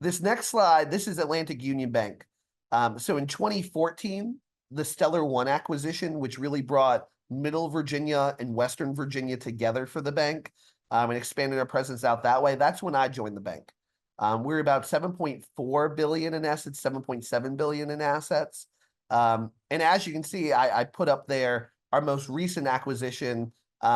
This next slide, this is Atlantic Union Bank. So in 2014, the Stellar One acquisition, which really brought Middle Virginia and Western Virginia together for the bank, and expanded our presence out that way. That's when I joined the bank. We're about 7.4 billion in assets, 7.7 billion in assets. And as you can see, I put up there our most recent acquisition,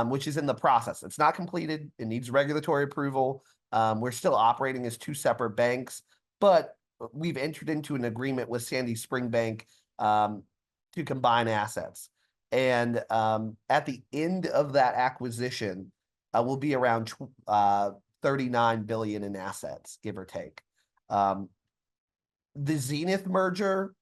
which is in the process. It's not completed. It needs regulatory approval. We're still operating as two separate banks, but we've entered into an agreement with Sandy Spring Bank to combine assets. And at the end of that acquisition, we'll be around 39 billion in assets, give or take. The Zenith merger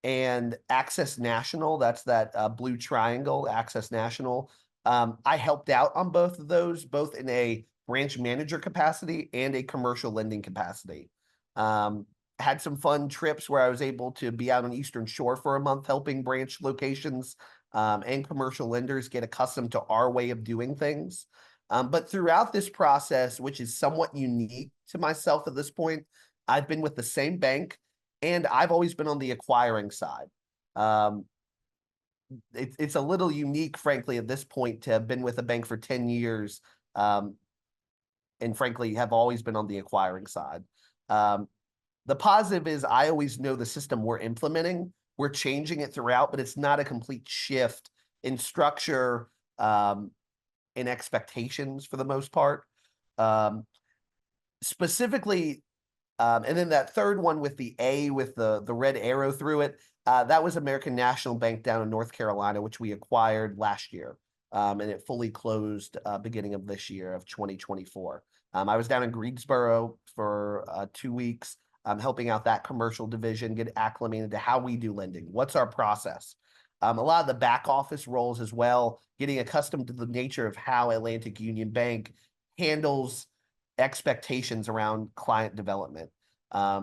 and Access National, that's that blue triangle, Access National. I helped out on both of those, both in a branch manager capacity and a commercial lending capacity. Had some fun trips where I was able to be out on Eastern Shore for a month, helping branch locations and commercial lenders get accustomed to our way of doing things. But throughout this process, which is somewhat unique to myself at this point, I've been with the same bank, and I've always been on the acquiring side. It's a little unique, frankly, at this point to have been with a bank for 10 years, and frankly, have always been on the acquiring side. The positive is I always know the system we're implementing. We're changing it throughout, but it's not a complete shift in structure, in expectations for the most part. Specifically, and then that third one with the A with the red arrow through it, that was American National Bank down in North Carolina, which we acquired last year. And it fully closed beginning of this year of 2024. I was down in Greensboro for 2 weeks, helping out that commercial division, get acclimated to how we do lending. What's our process? A lot of the back office roles as well, getting accustomed to the nature of how Atlantic Union Bank handles expectations around client development,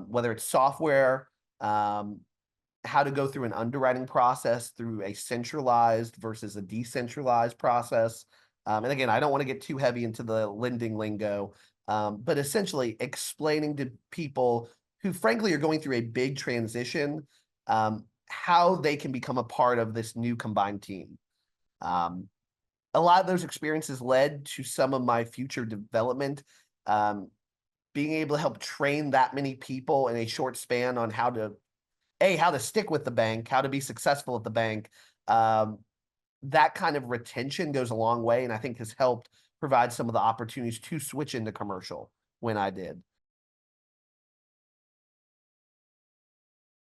whether it's software, how to go through an underwriting process through a centralized versus a decentralized process. And again, I don't want to get too heavy into the lending lingo, but essentially explaining to people who frankly are going through a big transition, how they can become a part of this new combined team. A lot of those experiences led to some of my future development, being able to help train that many people in a short span on how to stick with the bank, how to be successful at the bank. That kind of retention goes a long way, and I think has helped provide some of the opportunities to switch into commercial when I did.